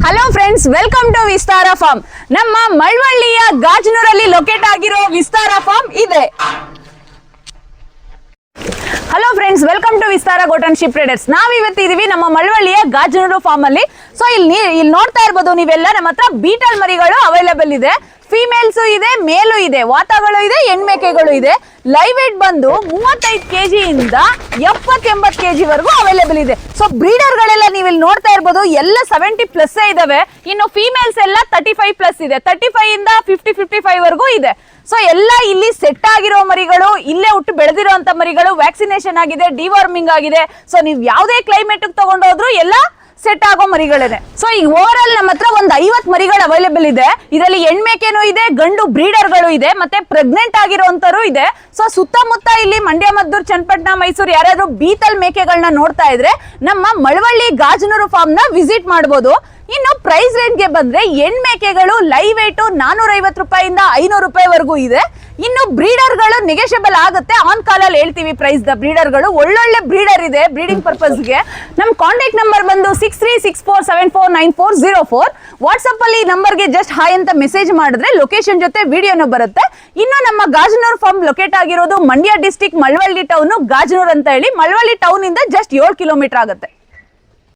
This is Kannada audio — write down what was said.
Hello friends, welcome to Vistara farm. ನಮ್ಮ ಮಳವಳ್ಳಿಯ ಗಾಜನೂರಲ್ಲಿ ಲೊಕೇಟ್ ಆಗಿರೋ ವಿಸ್ತಾರ ಫಾರ್ಮ್ ಇದೆ. Hello friends, welcome to Vistara goat and sheep traders. ನಾವ್ ಇವತ್ತಿದೀವಿ ನಮ್ಮ ಮಳವಳ್ಳಿಯ ಗಾಜನೂರು ಫಾರ್ಮ್ ಅಲ್ಲಿ. ಸೊ ಇಲ್ಲಿ ನೋಡ್ತಾ ಇರ್ಬೋದು ನೀವೆಲ್ಲ, ನಮ್ಮ ಹತ್ರ ಬೀಟಲ್ ಮರಿಗಳು ಅವೈಲೇಬಲ್ ಇದೆ. ಫಿಮೇಲ್ಸ್ ಇದೆ, ಮೇಲು ಇದೆ, ವಾತಗಳು ಇದೆ, ಹೆಣ್ಮೇಕೆಗಳು ಇದೆ. ಲೈವ್ ವೇಟ್ ಬಂದು 35 kg ಇಂದ 70-80 kg ವರೆಗೂ ಅವೈಲೇಬಲ್ ಇದೆ. ಸೊ ಬ್ರೀಡರ್ ಗಳೆಲ್ಲ ನೀವು ಇಲ್ಲಿ ನೋಡ್ತಾ ಇರ್ಬೋದು, ಎಲ್ಲ 70+ ಇದಾವೆ. ಇನ್ನು ಫಿಮೇಲ್ಸ್ ಎಲ್ಲ 35+ ಇದೆ. 35 ಇಂದ 50-55 ವರೆಗೂ ಇದೆ. ಸೊ ಎಲ್ಲ ಇಲ್ಲಿ ಸೆಟ್ ಆಗಿರೋ ಮರಿಗಳು, ಇಲ್ಲೇ ಹುಟ್ಟು ಬೆಳೆದಿರುವಂತ ಮರಿಗಳು, ವ್ಯಾಕ್ಸಿನೇಷನ್ ಆಗಿದೆ, ಡಿವಾರ್ಮಿಂಗ್ ಆಗಿದೆ. ಸೊ ನೀವು ಯಾವುದೇ ಕ್ಲೈಮೇಟ್ ತಗೊಂಡೋದ್ರು ಎಲ್ಲ ಸೆಟ್ ಆಗೋ ಮರಿಗಳಿದೆ. ಸೊ ಈಗ ಓವರ್ ಆಲ್ ನಮ್ಮ ಹತ್ರ ಒಂದು 50 ಮರಿಗಳು ಅವೈಲೇಬಲ್ ಇದೆ. ಇದರಲ್ಲಿ ಹೆಣ್ಮೇಕೆನೂ ಇದೆ, ಗಂಡು ಬ್ರೀಡರ್ಗಳು ಇದೆ, ಮತ್ತೆ ಪ್ರೆಗ್ನೆಂಟ್ ಆಗಿರುವಂತರು ಇದೆ. ಸೊ ಸುತ್ತಮುತ್ತ ಇಲ್ಲಿ ಮಂಡ್ಯ, ಮದ್ದೂರು, ಚನ್ನಪಟ್ಟಣ, ಮೈಸೂರು ಯಾರಾದ್ರೂ ಬೀತಲ್ ಮೇಕೆಗಳನ್ನ ನೋಡ್ತಾ ಇದ್ರೆ ನಮ್ಮ ಮಳವಳ್ಳಿ ಗಾಜನೂರು ಫಾರ್ಮ್ ನ ವಿಸಿಟ್ ಮಾಡಬಹುದು. ಇನ್ನು ಪ್ರೈಸ್ ರೇಂಜ್ಗೆ ಬಂದ್ರೆ ಹೆಣ್ಮೇಕೆಗಳು ಲೈವ್ ವೇಟ್ 450 ರೂಪಾಯಿಂದ 500 ರೂಪಾಯಿ ವರೆಗೂ ಇದೆ. ಇನ್ನು ಬ್ರೀಡರ್ಗಳು ನೆಗೆಷಿಯಬಲ್ ಆಗುತ್ತೆ, ಆನ್ ಕಾಲ್ ಅಲ್ಲಿ ಹೇಳ್ತೀವಿ ಪ್ರೈಸ್. ಬ್ರೀಡರ್ಗಳು ಒಳ್ಳೊಳ್ಳೆ ಬ್ರೀಡರ್ ಇದೆ ಬ್ರೀಡಿಂಗ್ ಪರ್ಪಸ್ಗೆ. ನಮ್ಮ ಕಾಂಟ್ಯಾಕ್ಟ್ ನಂಬರ್ ಬಂದು 6364749404. ವಾಟ್ಸ್ಆಪ್ ಅಲ್ಲಿ ನಂಬರ್ಗೆ ಜಸ್ಟ್ ಹಾಯ್ ಅಂತ ಮೆಸೇಜ್ ಮಾಡಿದ್ರೆ ಲೊಕೇಶನ್ ಜೊತೆ ವಿಡಿಯೋನು ಬರುತ್ತೆ. ಇನ್ನು ನಮ್ಮ ಗಾಜನೂರು ಫಾರ್ಮ್ ಲೊಕೇಟ್ ಆಗಿರೋದು ಮಂಡ್ಯ ಡಿಸ್ಟಿಕ್, ಮಳವಳ್ಳಿ ಟೌನ್, ಗಾಜನೂರು ಅಂತ ಹೇಳಿ. ಮಳವಳ್ಳಿ ಟೌನ್ ಇಂದ ಜಸ್ಟ್ 7 ಕಿಲೋಮೀಟರ್ ಆಗುತ್ತೆ.